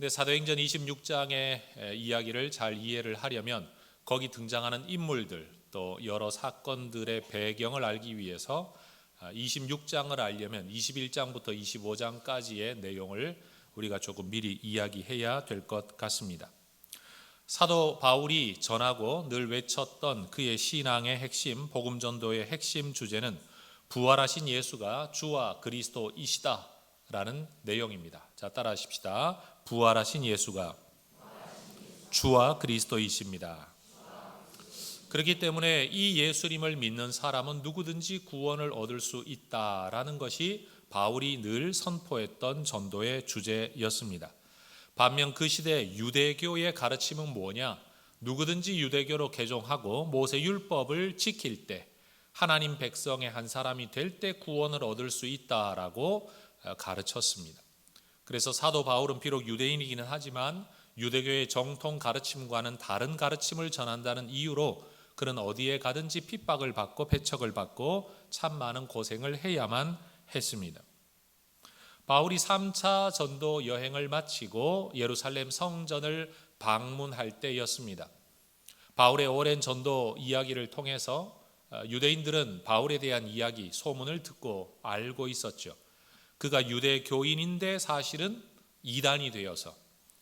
근데 사도행전 26장의 이야기를 잘 이해를 하려면 거기 등장하는 인물들 또 여러 사건들의 배경을 알기 위해서 26장을 알려면 21장부터 25장까지의 내용을 우리가 조금 미리 이야기해야 될 것 같습니다. 사도 바울이 전하고 늘 외쳤던 그의 신앙의 핵심, 복음 전도의 핵심 주제는 부활하신 예수가 주와 그리스도이시다 라는 내용입니다. 자, 따라하십시다. 부활하신 예수가 주와 그리스도이십니다. 그렇기 때문에 이 예수님을 믿는 사람은 누구든지 구원을 얻을 수 있다라는 것이 바울이 늘 선포했던 전도의 주제였습니다. 반면 그 시대 유대교의 가르침은 뭐냐? 누구든지 유대교로 개종하고 모세 율법을 지킬 때 하나님 백성의 한 사람이 될 때 구원을 얻을 수 있다라고 가르쳤습니다. 그래서 사도 바울은 비록 유대인이기는 하지만 유대교의 정통 가르침과는 다른 가르침을 전한다는 이유로 그는 어디에 가든지 핍박을 받고 배척을 받고 참 많은 고생을 해야만 했습니다. 바울이 3차 전도 여행을 마치고 예루살렘 성전을 방문할 때였습니다. 바울의 오랜 전도 이야기를 통해서 유대인들은 바울에 대한 이야기, 소문을 듣고 알고 있었죠. 그가 유대교인인데 사실은 이단이 되어서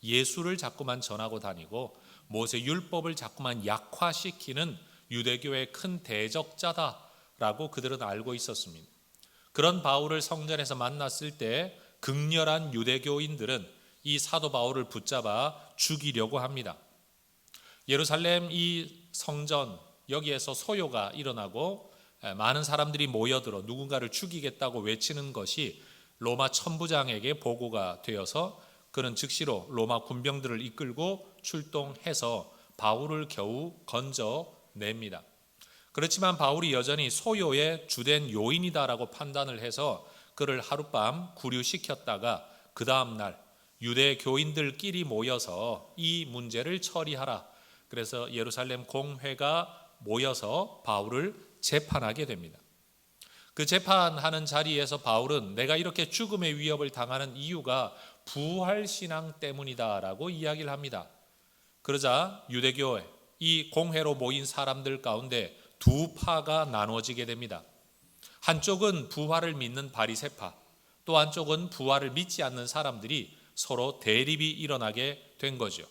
예수를 자꾸만 전하고 다니고 모세 율법을 자꾸만 약화시키는 유대교의 큰 대적자다라고 그들은 알고 있었습니다. 그런 바울을 성전에서 만났을 때 극렬한 유대교인들은 이 사도 바울을 붙잡아 죽이려고 합니다. 예루살렘 이 성전 여기에서 소요가 일어나고 많은 사람들이 모여들어 누군가를 죽이겠다고 외치는 것이 로마 천부장에게 보고가 되어서 그는 즉시로 로마 군병들을 이끌고 출동해서 바울을 겨우 건져냅니다. 그렇지만 바울이 여전히 소요의 주된 요인이다라고 판단을 해서 그를 하룻밤 구류시켰다가 그 다음 날 유대 교인들끼리 모여서 이 문제를 처리하라. 그래서 예루살렘 공회가 모여서 바울을 재판하게 됩니다. 그 재판하는 자리에서 바울은 내가 이렇게 죽음의 위협을 당하는 이유가 부활신앙 때문이다라고 이야기를 합니다. 그러자 유대교회 이 공회로 모인 사람들 가운데 두 파가 나눠지게 됩니다. 한쪽은 부활을 믿는 바리새파, 또 한쪽은 부활을 믿지 않는 사람들이 서로 대립이 일어나게 된 거죠.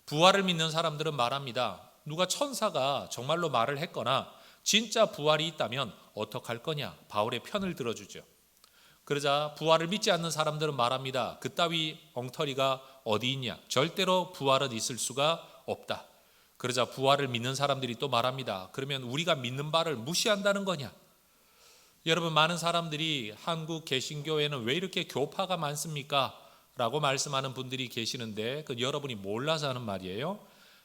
부활을 믿는 사람들은 말합니다. 누가 천사가 정말로 말을 했거나 진짜 부활이 있다면 어떡할 거냐? 바울의 편을 들어주죠. 그러자 부활을 믿지 않는 사람들은 말합니다. 그따위 엉터리가 어디 있냐? 절대로 부활은 있을 수가 없다. 그러자 부활을 믿는 사람들이 또 말합니다. 그러면 우리가 믿는 바를 무시한다는 거냐? 여러분, 많은 사람들이 한국 개신교회는 왜 이렇게 교파가 많습니까? 라고 말씀하는 분들이 계시는데 그 여러분이 몰라서 하는 말이에요.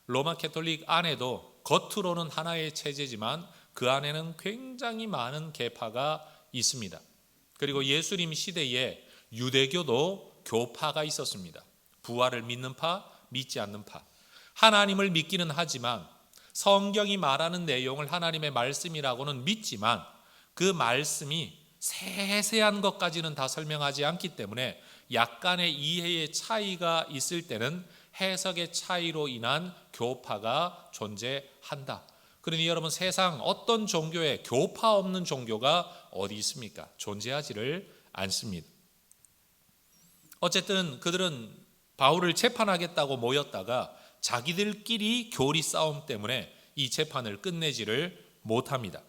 로마 캐톨릭 안에도 겉으로는 하나의 체제지만 그 안에는 굉장히 많은 계파가 있습니다. 그리고 예수님 시대에 유대교도 교파가 있었습니다. 부활을 믿는 파, 믿지 않는 파. 하나님을 믿기는 하지만 성경이 말하는 내용을 하나님의 말씀이라고는 믿지만 그 말씀이 세세한 것까지는 다 설명하지 않기 때문에 약간의 이해의 차이가 있을 때는 해석의 차이로 인한 교파가 존재한다. 그러니 여러분, 세상 어떤 종교에 교파 없는 종교가 어디 있습니까? 존재하지를 않습니다. 어쨌든 그들은 바울을 재판하겠다고 모였다가 자기들끼리 교리 싸움 때문에 이 재판을 끝내지를 못합니다.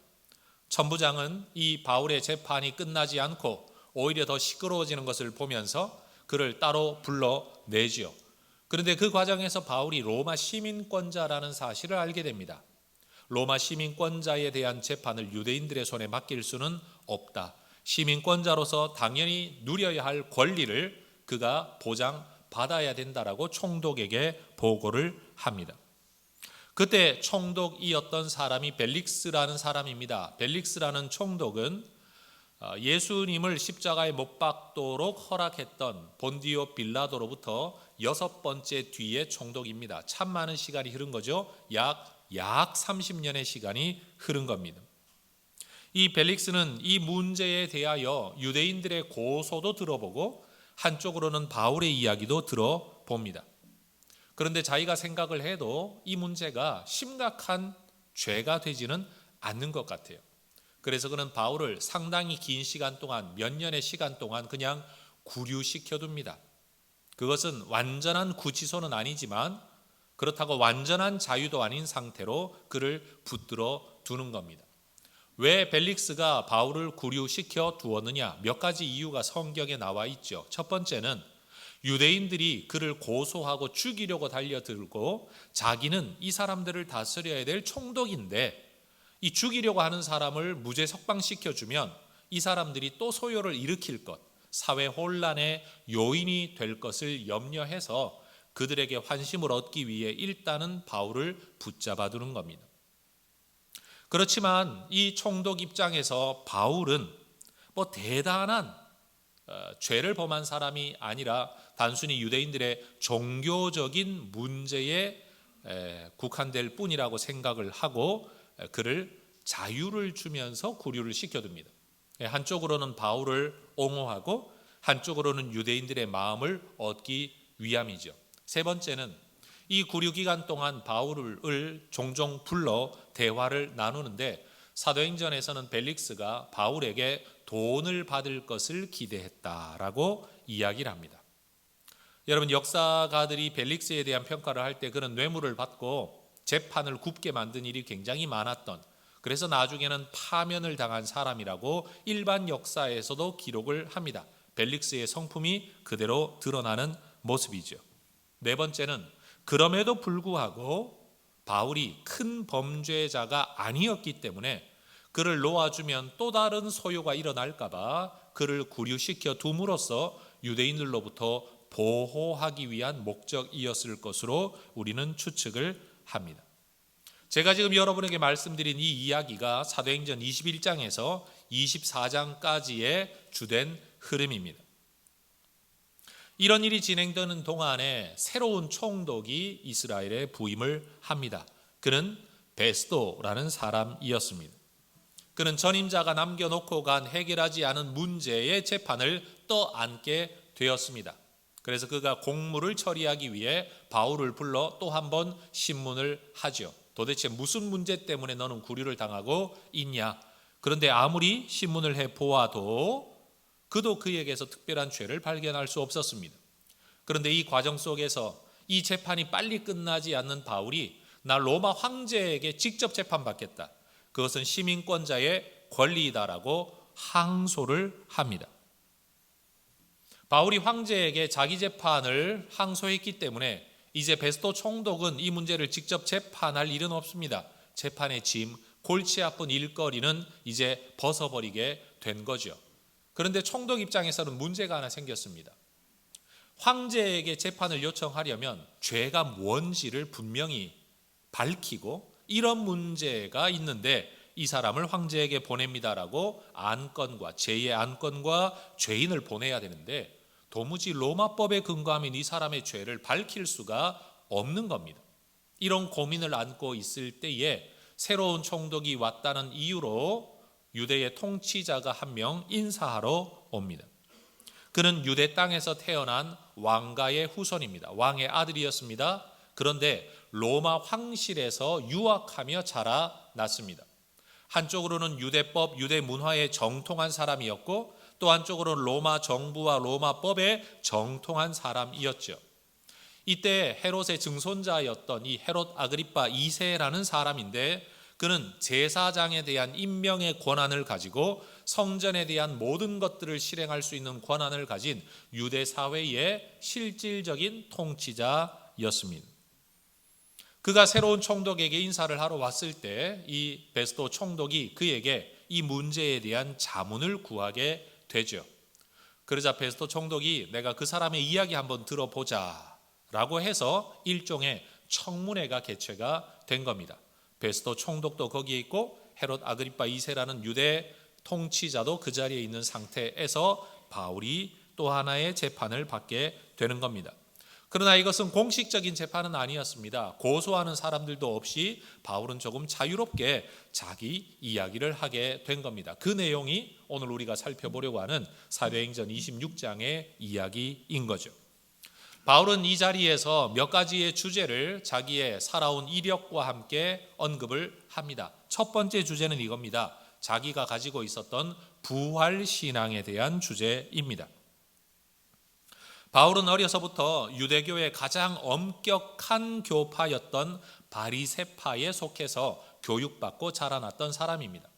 천부장은 이 바울의 재판이 끝나지 않고 오히려 더 시끄러워지는 것을 보면서 그를 따로 불러내지요. 그런데 그 과정에서 바울이 로마 시민권자라는 사실을 알게 됩니다. 로마 시민권자에 대한 재판을 유대인들의 손에 맡길 수는 없다. 시민권자로서 당연히 누려야 할 권리를 그가 보장받아야 된다라고 총독에게 보고를 합니다. 그때 총독이었던 사람이 벨릭스라는 사람입니다. 벨릭스라는 총독은 예수님을 십자가에 못 박도록 허락했던 본디오 빌라도로부터 6번째 뒤에 총독입니다. 참 많은 시간이 흐른 거죠. 약 30년의 시간이 흐른 겁니다. 이 벨릭스는 이 문제에 대하여 유대인들의 고소도 들어보고 한쪽으로는 바울의 이야기도 봅니다. 그런데 자기가 생각을 해도 이 문제가 심각한 죄가 되지는 않는 것 같아요. 그래서 그는 바울을 상당히 긴 시간 동안, 몇 년의 시간 동안 그냥 구류시켜둡니다. 그것은 완전한 구치소는 아니지만 그렇다고 완전한 자유도 아닌 상태로 그를 붙들어 두는 겁니다. 왜 벨릭스가 바울을 구류시켜 두었느냐? 몇 가지 이유가 성경에 나와 있죠. 첫 번째는 유대인들이 그를 고소하고 죽이려고 달려들고 자기는 이 사람들을 다스려야 될 총독인데 이 죽이려고 하는 사람을 무죄 석방시켜주면 이 사람들이 또 소요를 일으킬 것, 사회 혼란의 요인이 될 것을 염려해서 그들에게 환심을 얻기 위해 일단은 바울을 붙잡아 두는 겁니다. 그렇지만 이 총독 입장에서 바울은 대단한 죄를 범한 사람이 아니라 단순히 유대인들의 종교적인 문제에 국한될 뿐이라고 생각을 하고 그를 자유를 주면서 구류를 시켜둡니다. 한쪽으로는 바울을 옹호하고 한쪽으로는 유대인들의 마음을 얻기 위함이죠. 세 번째는 이 구류 기간 동안 바울을 종종 불러 대화를 나누는데 사도행전에서는 벨릭스가 바울에게 돈을 받을 것을 기대했다라고 이야기를 합니다. 여러분, 역사가들이 벨릭스에 대한 평가를 할 때 그는 뇌물을 받고 재판을 굽게 만든 일이 굉장히 많았던, 그래서 나중에는 파면을 당한 사람이라고 일반 역사에서도 기록을 합니다. 벨릭스의 성품이 그대로 드러나는 모습이죠. 네 번째는 그럼에도 불구하고 바울이 큰 범죄자가 아니었기 때문에 그를 놓아주면 또 다른 소요가 일어날까 봐 그를 구류시켜 둠으로써 유대인들로부터 보호하기 위한 목적이었을 것으로 우리는 추측을 합니다. 제가 지금 여러분에게 말씀드린 이 이야기가 사도행전 21장에서 24장까지의 주된 흐름입니다. 이런 일이 진행되는 동안에 새로운 총독이 이스라엘에 부임을 합니다. 그는 베스도라는 사람이었습니다. 그는 전임자가 남겨놓고 간 해결하지 않은 문제의 재판을 떠안게 되었습니다. 그래서 그가 공무를 처리하기 위해 바울을 불러 또 한 번 신문을 하죠. 도대체 무슨 문제 때문에 너는 구류를 당하고 있냐? 그런데 아무리 신문을 해보아도 그도 그에게서 특별한 죄를 발견할 수 없었습니다. 그런데 이 과정 속에서 이 재판이 빨리 끝나지 않는 바울이 나 로마 황제에게 직접 재판받겠다, 그것은 시민권자의 권리이다라고 항소를 합니다. 바울이 황제에게 자기 재판을 항소했기 때문에 이제 베스도 총독은 이 문제를 직접 재판할 일은 없습니다. 재판의 짐, 골치 아픈 일거리는 이제 벗어버리게 된 거죠. 그런데 총독 입장에서는 문제가 하나 생겼습니다. 황제에게 재판을 요청하려면 죄가 뭔지를 분명히 밝히고 이런 문제가 있는데 이 사람을 황제에게 보냅니다라고 안건과 제2의 안건과 죄인을 보내야 되는데 도무지 로마법에 근거하면 이 사람의 죄를 밝힐 수가 없는 겁니다. 이런 고민을 안고 있을 때에 새로운 총독이 왔다는 이유로 유대의 통치자가 한 명 인사하러 옵니다. 그는 유대 땅에서 태어난 왕가의 후손입니다. 왕의 아들이었습니다. 그런데 로마 황실에서 유학하며 자라났습니다. 한쪽으로는 유대법, 유대 문화에 정통한 사람이었고 또 한쪽으로는 로마 정부와 로마법에 정통한 사람이었죠. 이때 헤롯의 증손자였던 이 헤롯 아그리파 2세라는 사람인데 그는 제사장에 대한 임명의 권한을 가지고 성전에 대한 모든 것들을 실행할 수 있는 권한을 가진 유대 사회의 실질적인 통치자였습니다. 그가 새로운 총독에게 인사를 하러 왔을 때 이 베스도 총독이 그에게 이 문제에 대한 자문을 구하게 되죠. 그러자 베스도 총독이 내가 그 사람의 이야기 한번 들어보자 라고 해서 일종의 청문회가 개최가 된 겁니다. 베스도 총독도 거기에 있고 헤롯 아그리파 2세라는 유대 통치자도 그 자리에 있는 상태에서 바울이 또 하나의 재판을 받게 되는 겁니다. 그러나 이것은 공식적인 재판은 아니었습니다. 고소하는 사람들도 없이 바울은 조금 자유롭게 자기 이야기를 하게 된 겁니다. 그 내용이 오늘 우리가 살펴보려고 하는 사도행전 26장의 이야기인 거죠. 바울은 이 자리에서 몇 가지의 주제를 자기의 살아온 이력과 함께 언급을 합니다. 첫 번째 주제는 이겁니다. 자기가 가지고 있었던 부활신앙에 대한 주제입니다. 바울은 어려서부터 유대교의 가장 엄격한 교파였던 바리새파에 속해서 교육받고 자라났던 사람입니다.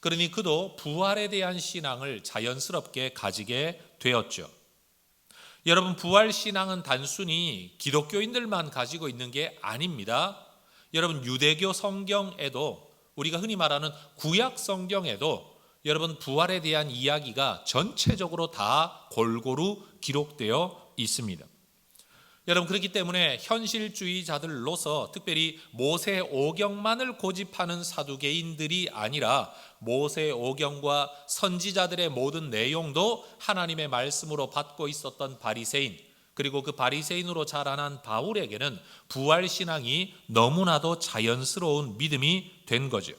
그러니 그도 부활에 대한 신앙을 자연스럽게 가지게 되었죠. 여러분, 부활신앙은 단순히 기독교인들만 가지고 있는 게 아닙니다. 여러분, 유대교 성경에도, 우리가 흔히 말하는 구약 성경에도 여러분 부활에 대한 이야기가 전체적으로 다 골고루 기록되어 있습니다. 여러분, 그렇기 때문에 현실주의자들로서 특별히 모세오경만을 고집하는 사두개인들이 아니라 모세오경과 선지자들의 모든 내용도 하나님의 말씀으로 받고 있었던 바리새인, 그리고 그 바리새인으로 자라난 바울에게는 부활신앙이 너무나도 자연스러운 믿음이 된 거죠.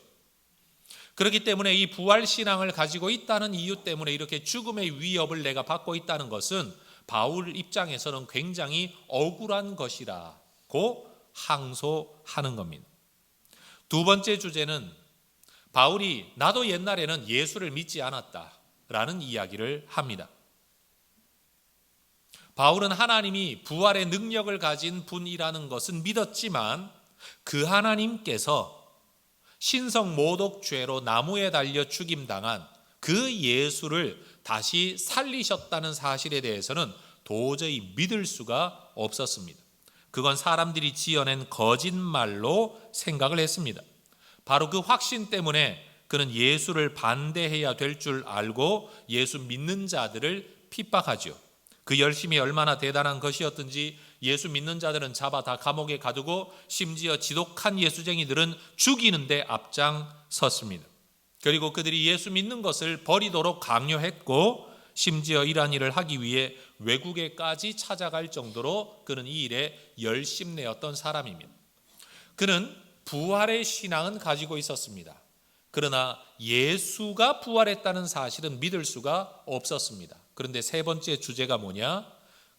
그렇기 때문에 이 부활신앙을 가지고 있다는 이유 때문에 이렇게 죽음의 위협을 내가 받고 있다는 것은 바울 입장에서는 굉장히 억울한 것이라고 항소하는 겁니다. 두 번째 주제는 바울이 나도 옛날에는 예수를 믿지 않았다라는 이야기를 합니다. 바울은 하나님이 부활의 능력을 가진 분이라는 것은 믿었지만 그 하나님께서 신성 모독죄로 나무에 달려 죽임당한 그 예수를 다시 살리셨다는 사실에 대해서는 도저히 믿을 수가 없었습니다. 그건 사람들이 지어낸 거짓말로 생각을 했습니다. 바로 그 확신 때문에 그는 예수를 반대해야 될 줄 알고 예수 믿는 자들을 핍박하죠. 그 열심이 얼마나 대단한 것이었든지 예수 믿는 자들은 잡아 다 감옥에 가두고 심지어 지독한 예수쟁이들은 죽이는데 앞장섰습니다. 그리고 그들이 예수 믿는 것을 버리도록 강요했고 심지어 이러한 일을 하기 위해 외국에까지 찾아갈 정도로 그는 이 일에 열심내었던 사람입니다. 그는 부활의 신앙은 가지고 있었습니다. 그러나 예수가 부활했다는 사실은 믿을 수가 없었습니다. 그런데 세 번째 주제가 뭐냐?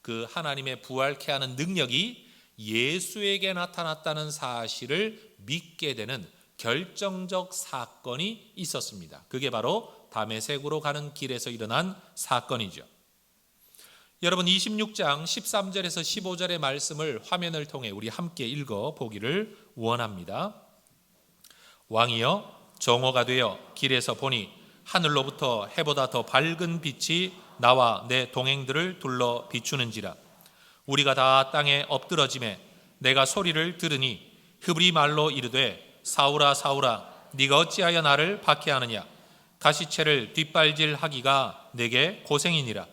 그 하나님의 부활케 하는 능력이 예수에게 나타났다는 사실을 믿게 되는 결정적 사건이 있었습니다. 그게 바로 다메섹으로 가는 길에서 일어난 사건이죠. 여러분, 26장 13절에서 15절의 말씀을 화면을 통해 우리 함께 읽어보기를 원합니다. 왕이여, 정오가 되어 길에서 보니 하늘로부터 해보다 더 밝은 빛이 나와 내 동행들을 둘러 비추는지라. 우리가 다 땅에 엎드러짐에 내가 소리를 들으니 히브리 말로 이르되 사울아 사울아 네가 어찌하여 나를 박해하느냐. 가시체를 뒷발질하기가 내게 고생이니라.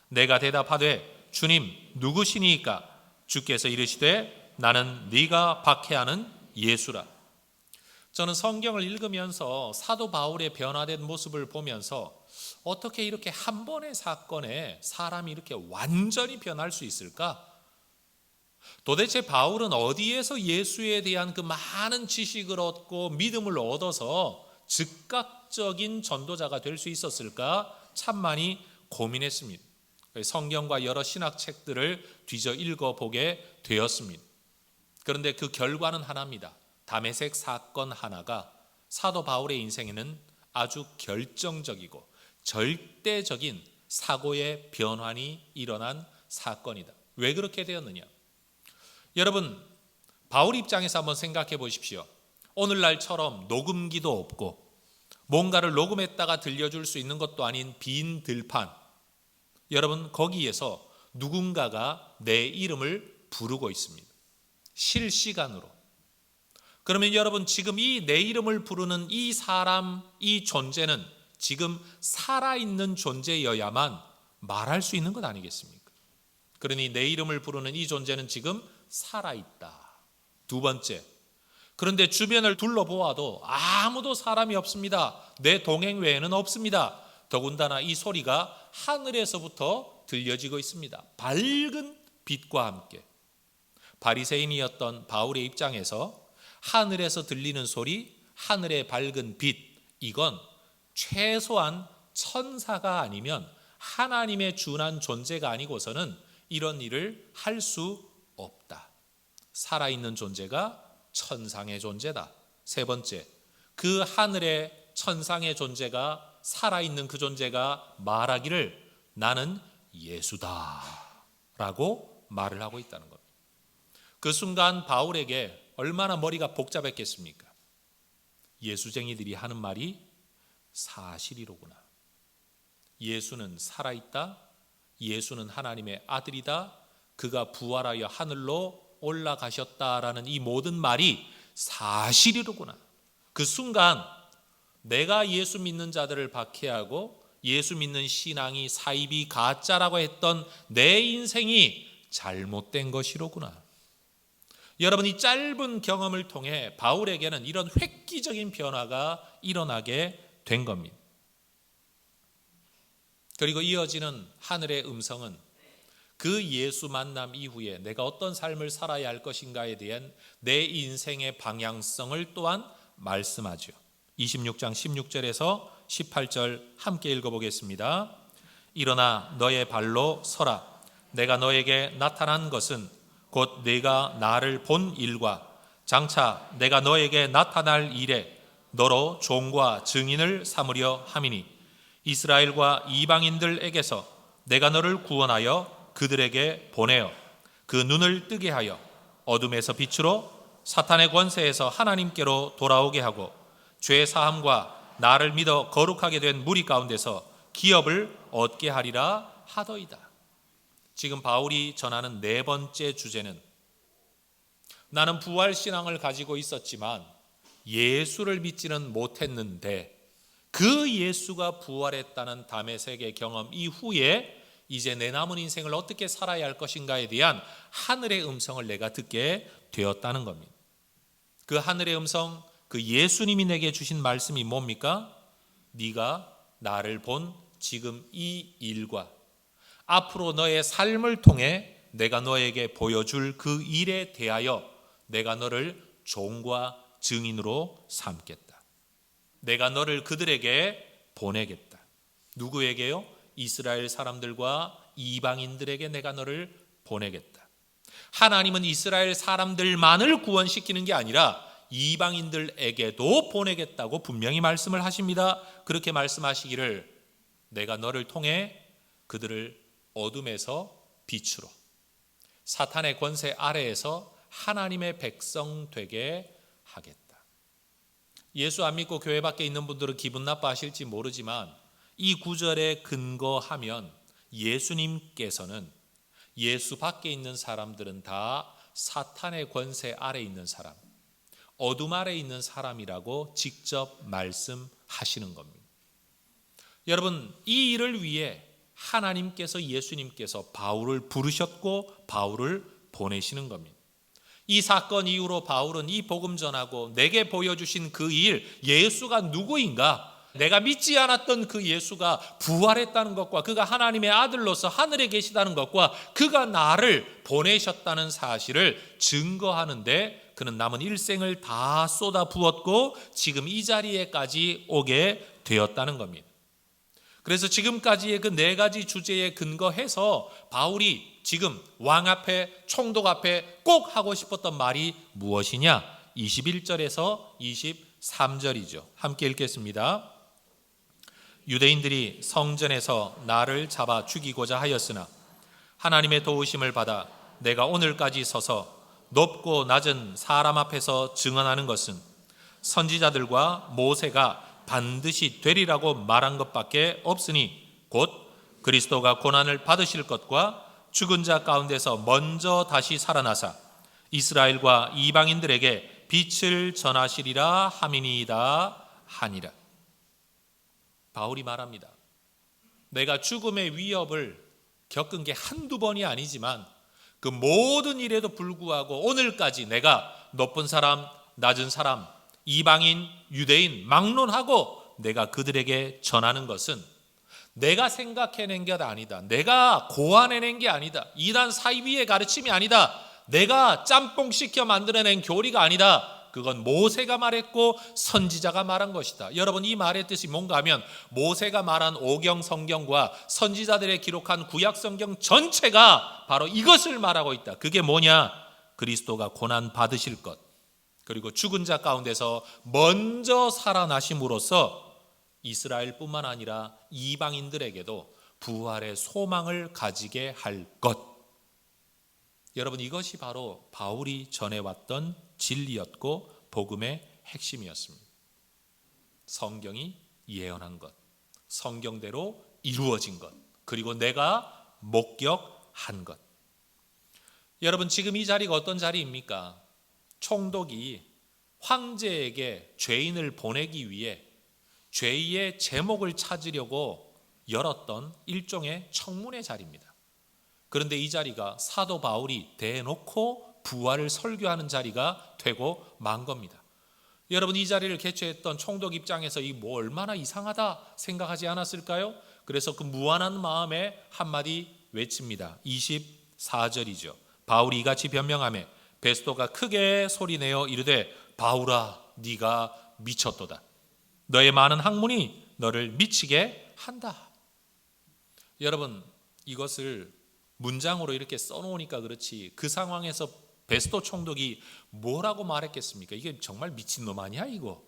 내가 대답하되 주님 누구시니이까. 주께서 이르시되 나는 네가 박해하는 예수라. 저는 성경을 읽으면서 사도 바울의 변화된 모습을 보면서 어떻게 이렇게 한 번의 사건에 사람이 이렇게 완전히 변할 수 있을까? 도대체 바울은 어디에서 예수에 대한 그 많은 지식을 얻고 믿음을 얻어서 즉각적인 전도자가 될 수 있었을까? 참 많이 고민했습니다. 성경과 여러 신학책들을 뒤져 읽어보게 되었습니다. 그런데 그 결과는 하나입니다. 다메섹 사건 하나가 사도 바울의 인생에는 아주 결정적이고 절대적인 사고의 변환이 일어난 사건이다. 왜 그렇게 되었느냐? 여러분, 바울 입장에서 한번 생각해 보십시오. 오늘날처럼 녹음기도 없고 뭔가를 녹음했다가 들려줄 수 있는 것도 아닌 빈 들판. 여러분, 거기에서 누군가가 내 이름을 부르고 있습니다. 실시간으로. 그러면 여러분, 지금 이 내 이름을 부르는 이 사람, 이 존재는 지금 살아있는 존재여야만 말할 수 있는 것 아니겠습니까? 그러니 내 이름을 부르는 이 존재는 지금 살아있다. 두 번째, 그런데 주변을 둘러보아도 아무도 사람이 없습니다. 내 동행 외에는 없습니다. 더군다나 이 소리가 하늘에서부터 들려지고 있습니다. 밝은 빛과 함께. 바리새인이었던 바울의 입장에서 하늘에서 들리는 소리, 하늘의 밝은 빛, 이건 최소한 천사가 아니면 하나님의 준한 존재가 아니고서는 이런 일을 할 수 없다. 살아있는 존재가 천상의 존재다. 세 번째, 그 하늘의 천상의 존재가 살아있는 그 존재가 말하기를 나는 예수다 라고 말을 하고 있다는 겁니다. 그 순간 바울에게 얼마나 머리가 복잡했겠습니까? 예수쟁이들이 하는 말이 사실이로구나. 예수는 살아있다. 예수는 하나님의 아들이다. 그가 부활하여 하늘로 올라가셨다라는 이 모든 말이 사실이로구나. 그 순간 내가 예수 믿는 자들을 박해하고 예수 믿는 신앙이 사이비 가짜라고 했던 내 인생이 잘못된 것이로구나. 여러분, 이 짧은 경험을 통해 바울에게는 이런 획기적인 변화가 일어나게 된 겁니다. 그리고 이어지는 하늘의 음성은 그 예수 만남 이후에 내가 어떤 삶을 살아야 할 것인가에 대한 내 인생의 방향성을 또한 말씀하죠. 26장 16절에서 18절 함께 읽어보겠습니다. 일어나 너의 발로 서라. 내가 너에게 나타난 것은 곧 네가 나를 본 일과 장차 내가 너에게 나타날 일에 너로 종과 증인을 삼으려 함이니 이스라엘과 이방인들에게서 내가 너를 구원하여 그들에게 보내어 그 눈을 뜨게 하여 어둠에서 빛으로 사탄의 권세에서 하나님께로 돌아오게 하고 죄 사함과 나를 믿어 거룩하게 된 무리 가운데서 기업을 얻게 하리라 하더이다. 지금 바울이 전하는 네 번째 주제는 나는 부활신앙을 가지고 있었지만 예수를 믿지는 못했는데 그 예수가 부활했다는 다메섹의 경험 이후에 이제 내 남은 인생을 어떻게 살아야 할 것인가에 대한 하늘의 음성을 내가 듣게 되었다는 겁니다. 그 하늘의 음성, 그 예수님이 내게 주신 말씀이 뭡니까? 네가 나를 본 지금 이 일과 앞으로 너의 삶을 통해 내가 너에게 보여줄 그 일에 대하여 내가 너를 종과 증인으로 삼겠다. 내가 너를 그들에게 보내겠다. 누구에게요? 이스라엘 사람들과 이방인들에게 내가 너를 보내겠다. 하나님은 이스라엘 사람들만을 구원시키는 게 아니라 이방인들에게도 보내겠다고 분명히 말씀을 하십니다. 그렇게 말씀하시기를 내가 너를 통해 그들을 어둠에서 빛으로 사탄의 권세 아래에서 하나님의 백성 되게 하겠다. 예수 안 믿고 교회 밖에 있는 분들은 기분 나빠하실지 모르지만 이 구절에 근거하면 예수님께서는 예수 밖에 있는 사람들은 다 사탄의 권세 아래 있는 사람, 어둠 아래 있는 사람이라고 직접 말씀하시는 겁니다. 여러분, 이 일을 위해 하나님께서 예수님께서 바울을 부르셨고 바울을 보내시는 겁니다. 이 사건 이후로 바울은 이 복음 전하고 내게 보여주신 그 일, 예수가 누구인가? 내가 믿지 않았던 그 예수가 부활했다는 것과 그가 하나님의 아들로서 하늘에 계시다는 것과 그가 나를 보내셨다는 사실을 증거하는데 그는 남은 일생을 다 쏟아 부었고 지금 이 자리에까지 오게 되었다는 겁니다. 그래서 지금까지의 그 네 가지 주제에 근거해서 바울이 지금 왕 앞에, 총독 앞에 꼭 하고 싶었던 말이 무엇이냐? 21절에서 23절이죠. 함께 읽겠습니다. 유대인들이 성전에서 나를 잡아 죽이고자 하였으나 하나님의 도우심을 받아 내가 오늘까지 서서 높고 낮은 사람 앞에서 증언하는 것은 선지자들과 모세가 반드시 되리라고 말한 것밖에 없으니 곧 그리스도가 고난을 받으실 것과 죽은 자 가운데서 먼저 다시 살아나사 이스라엘과 이방인들에게 빛을 전하시리라 함이니이다 하니라. 바울이 말합니다. 내가 죽음의 위협을 겪은 게 한두 번이 아니지만 그 모든 일에도 불구하고 오늘까지 내가 높은 사람, 낮은 사람, 이방인, 유대인 막론하고 내가 그들에게 전하는 것은 내가 생각해낸 게 아니다. 내가 고안해낸 게 아니다. 이단 사이비의 가르침이 아니다. 내가 짬뽕 시켜 만들어낸 교리가 아니다. 그건 모세가 말했고 선지자가 말한 것이다. 여러분, 이 말의 뜻이 뭔가 하면 모세가 말한 오경 성경과 선지자들의 기록한 구약 성경 전체가 바로 이것을 말하고 있다. 그게 뭐냐? 그리스도가 고난 받으실 것, 그리고 죽은 자 가운데서 먼저 살아나심으로써 이스라엘뿐만 아니라 이방인들에게도 부활의 소망을 가지게 할 것. 여러분, 이것이 바로 바울이 전해왔던 진리였고 복음의 핵심이었습니다. 성경이 예언한 것, 성경대로 이루어진 것, 그리고 내가 목격한 것. 여러분, 지금 이 자리가 어떤 자리입니까? 총독이 황제에게 죄인을 보내기 위해 죄의 제목을 찾으려고 열었던 일종의 청문회 자리입니다. 그런데 이 자리가 사도 바울이 대놓고 부활을 설교하는 자리가 되고 만 겁니다. 여러분, 이 자리를 개최했던 총독 입장에서 이 뭐 얼마나 이상하다 생각하지 않았을까요? 그래서 그 무한한 마음에 한마디 외칩니다. 24절이죠. 바울이 이같이 변명하며 베스도가 크게 소리내어 이르되 바울아, 네가 미쳤도다. 너의 많은 학문이 너를 미치게 한다. 여러분, 이것을 문장으로 이렇게 써놓으니까 그렇지 그 상황에서 베스도 총독이 뭐라고 말했겠습니까? 이게 정말 미친놈 아니야 이거?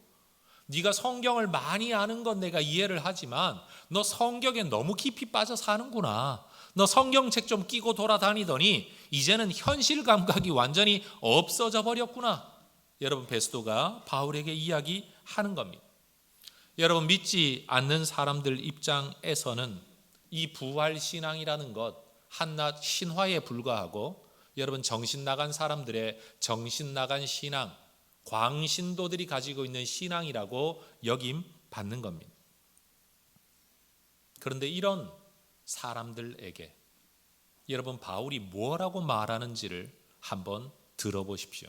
네가 성경을 많이 아는 건 내가 이해를 하지만 너 성경에 너무 깊이 빠져 사는구나. 너 성경책 좀 끼고 돌아다니더니 이제는 현실 감각이 완전히 없어져 버렸구나. 여러분, 베스도가 바울에게 이야기하는 겁니다. 여러분, 믿지 않는 사람들 입장에서는 이 부활신앙이라는 것 한낱 신화에 불과하고, 여러분, 정신 나간 사람들의 정신 나간 신앙, 광신도들이 가지고 있는 신앙이라고 여김 받는 겁니다. 그런데 이런 사람들에게 여러분, 바울이 뭐라고 말하는지를 한번 들어보십시오.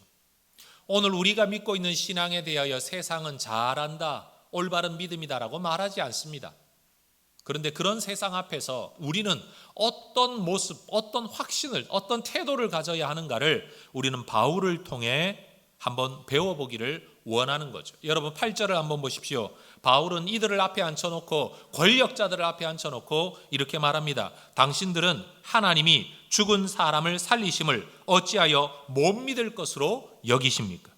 오늘 우리가 믿고 있는 신앙에 대하여 세상은 잘한다, 올바른 믿음이다라고 말하지 않습니다. 그런데 그런 세상 앞에서 우리는 어떤 모습, 어떤 확신을, 어떤 태도를 가져야 하는가를 우리는 바울을 통해 한번 배워보기를 원하는 거죠. 여러분, 8절을 한번 보십시오. 바울은 이들을 앞에 앉혀놓고, 권력자들을 앞에 앉혀놓고 이렇게 말합니다. 당신들은 하나님이 죽은 사람을 살리심을 어찌하여 못 믿을 것으로 여기십니까?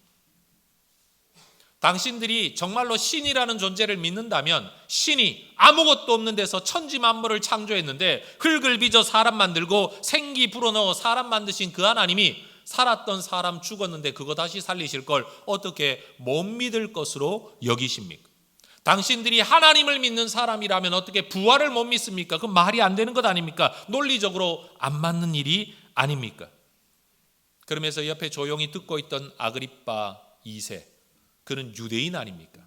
당신들이 정말로 신이라는 존재를 믿는다면 신이 아무것도 없는 데서 천지 만물을 창조했는데 흙을 빚어 사람 만들고 생기 불어넣어 사람 만드신 그 하나님이 살았던 사람 죽었는데 그거 다시 살리실 걸 어떻게 못 믿을 것으로 여기십니까? 당신들이 하나님을 믿는 사람이라면 어떻게 부활을 못 믿습니까? 그건 말이 안 되는 것 아닙니까? 논리적으로 안 맞는 일이 아닙니까? 그러면서 옆에 조용히 듣고 있던 아그리빠 2세, 그는 유대인 아닙니까?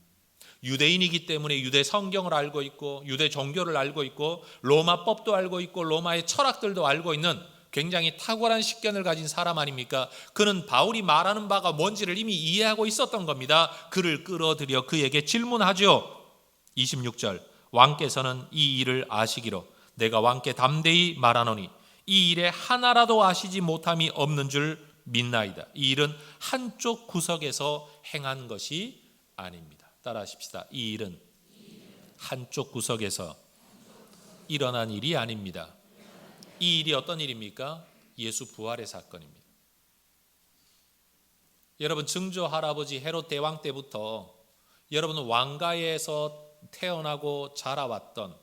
유대인이기 때문에 유대 성경을 알고 있고 유대 종교를 알고 있고 로마법도 알고 있고 로마의 철학들도 알고 있는 굉장히 탁월한 식견을 가진 사람 아닙니까? 그는 바울이 말하는 바가 뭔지를 이미 이해하고 있었던 겁니다. 그를 끌어들여 그에게 질문하죠. 26절, 왕께서는 이 일을 아시기로 내가 왕께 담대히 말하노니 이 일에 하나라도 아시지 못함이 없는 줄 믿나이다. 이 일은 한쪽 구석에서 행한 것이 아닙니다. 따라하십시다. 이 일은 한쪽 구석에서 일어난 일이 아닙니다. 이 일이 어떤 일입니까? 예수 부활의 사건입니다. 여러분, 증조 할아버지 헤롯 대왕 때부터 여러분 왕가에서 태어나고 자라왔던,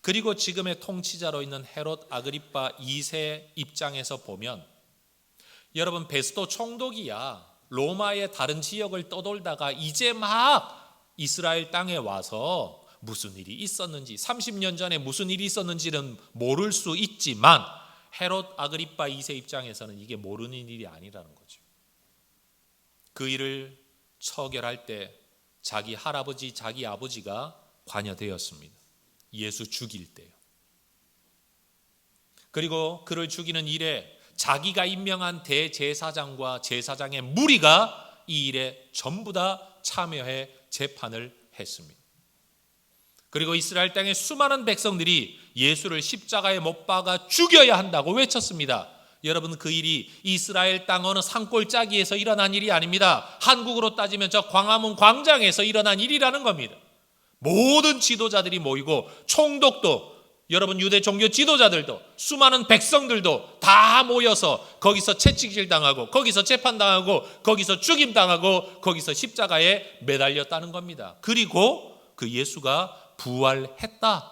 그리고 지금의 통치자로 있는 헤롯 아그리빠 2세 입장에서 보면 여러분, 베스도 총독이야 로마의 다른 지역을 떠돌다가 이제 막 이스라엘 땅에 와서 무슨 일이 있었는지, 30년 전에 무슨 일이 있었는지는 모를 수 있지만 헤롯 아그리빠 2세 입장에서는 이게 모르는 일이 아니라는 거죠. 그 일을 처결할 때 자기 할아버지, 자기 아버지가 관여되었습니다. 예수 죽일 때요. 그리고 그를 죽이는 일에 자기가 임명한 대제사장과 제사장의 무리가 이 일에 전부 다 참여해 재판을 했습니다. 그리고 이스라엘 땅의 수많은 백성들이 예수를 십자가에 못 박아 죽여야 한다고 외쳤습니다. 여러분, 그 일이 이스라엘 땅 어느 산골짜기에서 일어난 일이 아닙니다. 한국으로 따지면 저 광화문 광장에서 일어난 일이라는 겁니다. 모든 지도자들이 모이고 총독도, 여러분 유대 종교 지도자들도, 수많은 백성들도 다 모여서 거기서 채찍질 당하고, 거기서 재판당하고, 거기서 죽임당하고, 거기서 십자가에 매달렸다는 겁니다. 그리고 그 예수가 부활했다.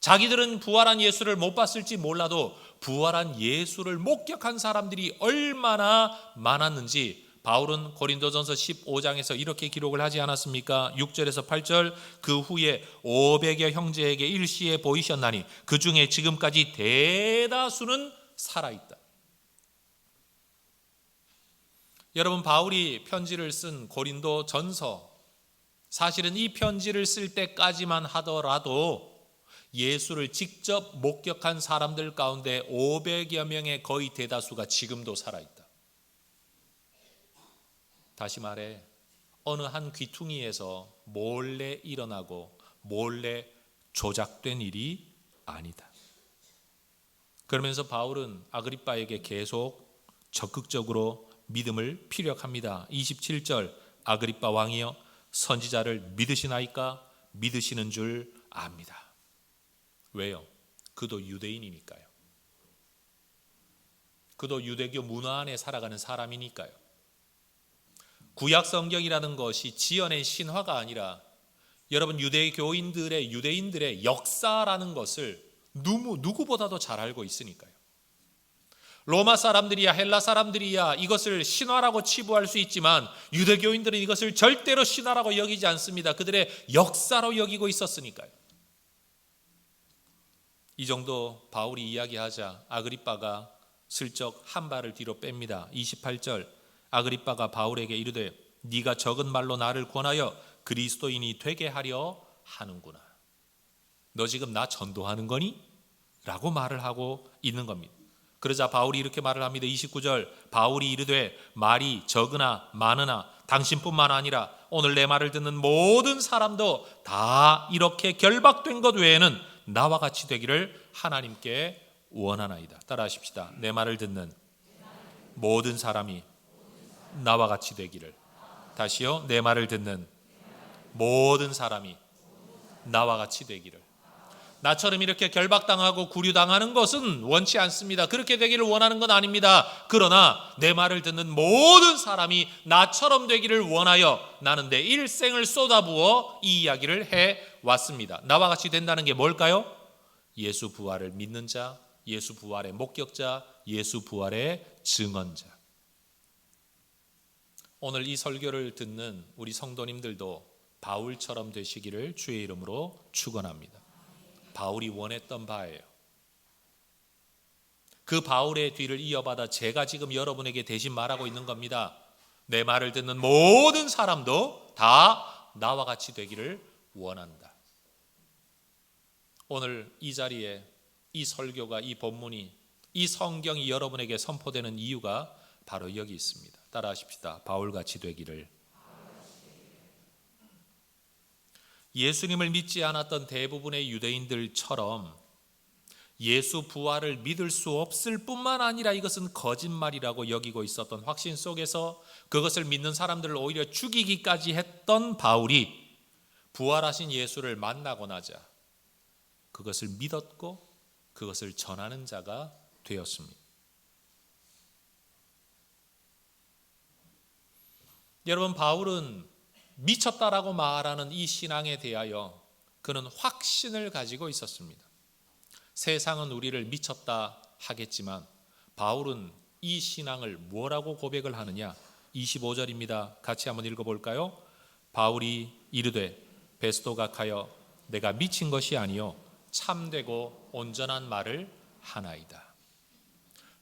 자기들은 부활한 예수를 못 봤을지 몰라도 부활한 예수를 목격한 사람들이 얼마나 많았는지 바울은 고린도전서 15장에서 이렇게 기록을 하지 않았습니까? 6절에서 8절, 그 후에 500여 형제에게 일시에 보이셨나니 그 중에 지금까지 대다수는 살아있다. 여러분, 바울이 편지를 쓴 고린도전서, 사실은 이 편지를 쓸 때까지만 하더라도 예수를 직접 목격한 사람들 가운데 500여 명의 거의 대다수가 지금도 살아있다. 다시 말해, 어느 한 귀퉁이에서 몰래 일어나고 몰래 조작된 일이 아니다. 그러면서 바울은 아그리빠에게 계속 적극적으로 믿음을 피력합니다. 27절, 아그리빠 왕이여, 선지자를 믿으시나이까? 믿으시는 줄 압니다. 왜요? 그도 유대인이니까요. 그도 유대교 문화 안에 살아가는 사람이니까요. 구약 성경이라는 것이 지어낸 신화가 아니라 여러분 유대인들의 역사라는 것을 누구보다도 잘 알고 있으니까요. 로마 사람들이야 헬라 사람들이야 이것을 신화라고 치부할 수 있지만 유대교인들은 이것을 절대로 신화라고 여기지 않습니다. 그들의 역사로 여기고 있었으니까요. 이 정도 바울이 이야기하자 아그리빠가 슬쩍 한 발을 뒤로 뺍니다. 28절, 아그리빠가 바울에게 이르되 네가 적은 말로 나를 권하여 그리스도인이 되게 하려 하는구나. 너 지금 나 전도하는 거니? 라고 말을 하고 있는 겁니다. 그러자 바울이 이렇게 말을 합니다. 29절, 바울이 이르되 말이 적으나 많으나 당신뿐만 아니라 오늘 내 말을 듣는 모든 사람도 다 이렇게 결박된 것 외에는 나와 같이 되기를 하나님께 원하나이다. 따라하십시다. 내 말을 듣는 모든 사람이 나와 같이 되기를. 다시요. 내 말을 듣는 모든 사람이 나와 같이 되기를. 나처럼 이렇게 결박당하고 구류당하는 것은 원치 않습니다. 그렇게 되기를 원하는 건 아닙니다. 그러나 내 말을 듣는 모든 사람이 나처럼 되기를 원하여 나는 내 일생을 쏟아부어 이 이야기를 해왔습니다. 나와 같이 된다는 게 뭘까요? 예수 부활을 믿는 자, 예수 부활의 목격자, 예수 부활의 증언자. 오늘 이 설교를 듣는 우리 성도님들도 바울처럼 되시기를 주의 이름으로 축원합니다. 바울이 원했던 바예요. 그 바울의 뒤를 이어받아 제가 지금 여러분에게 대신 말하고 있는 겁니다. 내 말을 듣는 모든 사람도 다 나와 같이 되기를 원한다. 오늘 이 자리에 이 설교가, 이 본문이, 이 성경이 여러분에게 선포되는 이유가 바로 여기 있습니다. 따라하십시다. 바울같이 되기를. 예수님을 믿지 않았던 대부분의 유대인들처럼 예수 부활을 믿을 수 없을 뿐만 아니라 이것은 거짓말이라고 여기고 있었던 확신 속에서 그것을 믿는 사람들을 오히려 죽이기까지 했던 바울이 부활하신 예수를 만나고 나자 그것을 믿었고 그것을 전하는 자가 되었습니다. 여러분, 바울은 미쳤다라고 말하는 이 신앙에 대하여 그는 확신을 가지고 있었습니다. 세상은 우리를 미쳤다 하겠지만 바울은 이 신앙을 뭐라고 고백을 하느냐? 25절입니다. 같이 한번 읽어볼까요? 바울이 이르되 베스도가 가여 내가 미친 것이 아니요 참되고 온전한 말을 하나이다.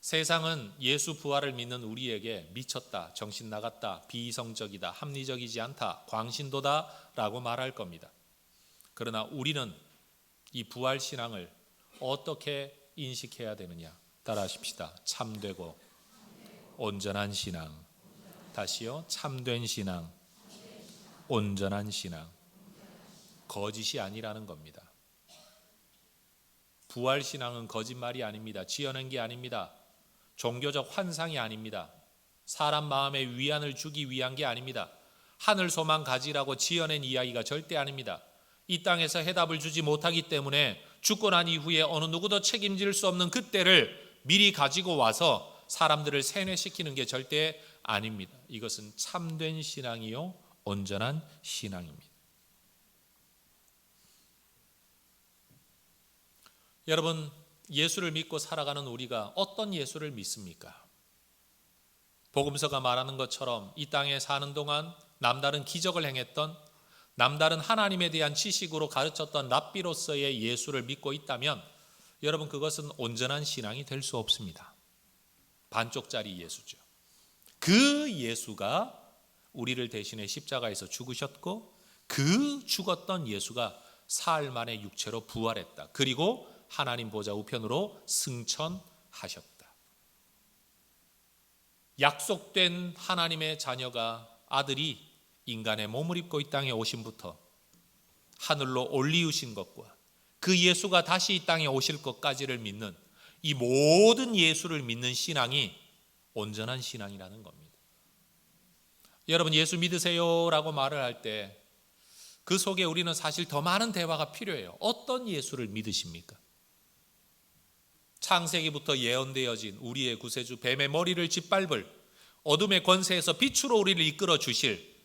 세상은 예수 부활을 믿는 우리에게 미쳤다, 정신 나갔다, 비이성적이다, 합리적이지 않다, 광신도다 라고 말할 겁니다. 그러나 우리는 이 부활 신앙을 어떻게 인식해야 되느냐? 따라하십시다. 참되고 온전한 신앙. 다시요. 참된 신앙, 온전한 신앙. 거짓이 아니라는 겁니다. 부활 신앙은 거짓말이 아닙니다. 지어낸 게 아닙니다. 종교적 환상이 아닙니다. 사람 마음에 위안을 주기 위한 게 아닙니다. 하늘 소망 가지라고 지어낸 이야기가 절대 아닙니다. 이 땅에서 해답을 주지 못하기 때문에 죽고 난 이후에 어느 누구도 책임질 수 없는 그때를 미리 가지고 와서 사람들을 세뇌시키는 게 절대 아닙니다. 이것은 참된 신앙이요 온전한 신앙입니다. 여러분, 예수를 믿고 살아가는 우리가 어떤 예수를 믿습니까? 복음서가 말하는 것처럼 이 땅에 사는 동안 남다른 기적을 행했던, 남다른 하나님에 대한 지식으로 가르쳤던 랍비로서의 예수를 믿고 있다면 여러분, 그것은 온전한 신앙이 될 수 없습니다. 반쪽짜리 예수죠. 그 예수가 우리를 대신해 십자가에서 죽으셨고, 그 죽었던 예수가 사흘 만에 육체로 부활했다. 그리고 하나님 보좌 우편으로 승천하셨다. 약속된 하나님의 자녀가, 아들이 인간의 몸을 입고 이 땅에 오심부터 하늘로 올리우신 것과 그 예수가 다시 이 땅에 오실 것까지를 믿는 이 모든 예수를 믿는 신앙이 온전한 신앙이라는 겁니다. 여러분, 예수 믿으세요라고 말을 할 때 그 속에 우리는 사실 더 많은 대화가 필요해요. 어떤 예수를 믿으십니까? 창세기부터 예언되어진 우리의 구세주, 뱀의 머리를 짓밟을, 어둠의 권세에서 빛으로 우리를 이끌어 주실,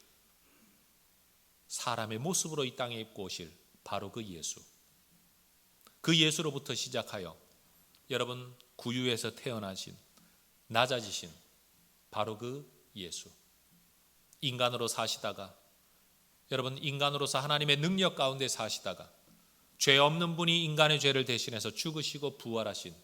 사람의 모습으로 이 땅에 입고 오실 바로 그 예수, 그 예수로부터 시작하여 여러분 구유에서 태어나신, 낮아지신 바로 그 예수, 인간으로 사시다가, 여러분 인간으로서 하나님의 능력 가운데 사시다가 죄 없는 분이 인간의 죄를 대신해서 죽으시고 부활하신,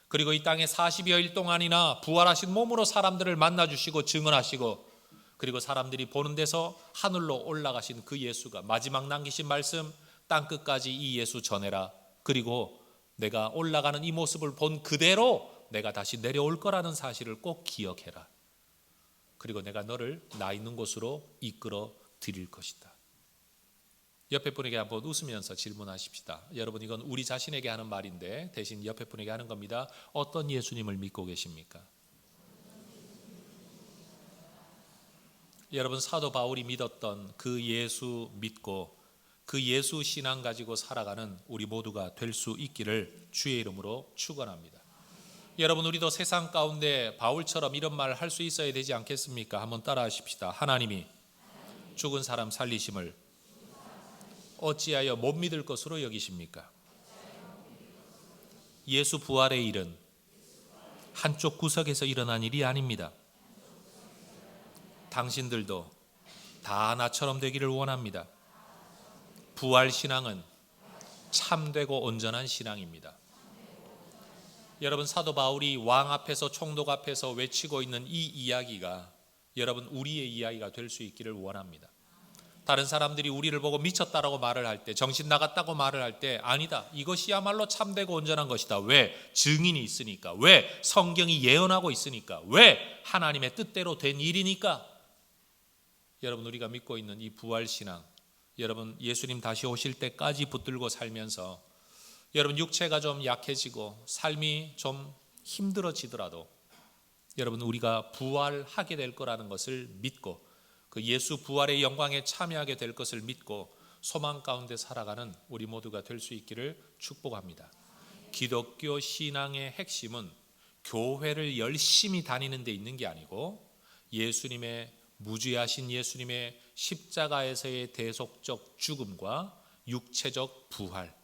그리고 이 땅에 40여일 동안이나 부활하신 몸으로 사람들을 만나주시고 증언하시고, 그리고 사람들이 보는 데서 하늘로 올라가신 그 예수가 마지막 남기신 말씀, 땅끝까지 이 예수 전해라. 그리고 내가 올라가는 이 모습을 본 그대로 내가 다시 내려올 거라는 사실을 꼭 기억해라. 그리고 내가 너를 나 있는 곳으로 이끌어 드릴 것이다. 옆에 분에게 한번 웃으면서 질문하십시다. 여러분, 이건 우리 자신에게 하는 말인데 대신 옆에 분에게 하는 겁니다. 어떤 예수님을 믿고 계십니까? 여러분, 사도 바울이 믿었던 그 예수 믿고 그 예수 신앙 가지고 살아가는 우리 모두가 될 수 있기를 주의 이름으로 축원합니다. 여러분, 우리도 세상 가운데 바울처럼 이런 말을 할 수 있어야 되지 않겠습니까? 한번 따라 하십시다. 하나님이 죽은 사람 살리심을 어찌하여 못 믿을 것으로 여기십니까? 예수 부활의 일은 한쪽 구석에서 일어난 일이 아닙니다. 당신들도 다 나처럼 되기를 원합니다. 부활 신앙은 참되고 온전한 신앙입니다. 여러분, 사도 바울이 왕 앞에서, 총독 앞에서 외치고 있는 이 이야기가 여러분 우리의 이야기가 될 수 있기를 원합니다. 다른 사람들이 우리를 보고 미쳤다라고 말을 할 때, 정신 나갔다고 말을 할 때, 아니다, 이것이야말로 참되고 온전한 것이다. 왜? 증인이 있으니까. 왜? 성경이 예언하고 있으니까. 왜? 하나님의 뜻대로 된 일이니까. 여러분, 우리가 믿고 있는 이 부활신앙, 여러분 예수님 다시 오실 때까지 붙들고 살면서 여러분 육체가 좀 약해지고 삶이 좀 힘들어지더라도 여러분 우리가 부활하게 될 거라는 것을 믿고 그 예수 부활의 영광에 참여하게 될 것을 믿고 소망 가운데 살아가는 우리 모두가 될 수 있기를 축복합니다. 기독교 신앙의 핵심은 교회를 열심히 다니는 데 있는 게 아니고 예수님의 무죄하신 예수님의 십자가에서의 대속적 죽음과 육체적 부활,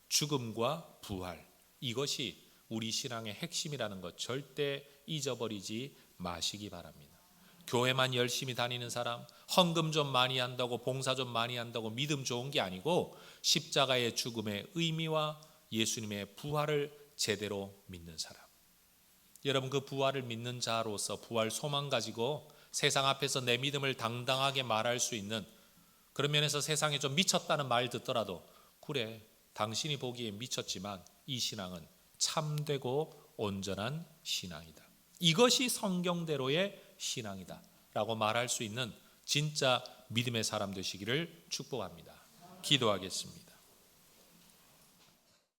죽음과 부활, 이것이 우리 신앙의 핵심이라는 것 절대 잊어버리지 마시기 바랍니다. 교회만 열심히 다니는 사람, 헌금 좀 많이 한다고, 봉사 좀 많이 한다고 믿음 좋은 게 아니고 십자가의 죽음의 의미와 예수님의 부활을 제대로 믿는 사람. 여러분, 그 부활을 믿는 자로서 부활 소망 가지고 세상 앞에서 내 믿음을 당당하게 말할 수 있는, 그런 면에서 세상에 좀 미쳤다는 말 듣더라도 그래, 당신이 보기에 미쳤지만 이 신앙은 참되고 온전한 신앙이다. 이것이 성경대로의 신앙이다 라고 말할 수 있는 진짜 믿음의 사람 되시기를 축복합니다. 기도하겠습니다.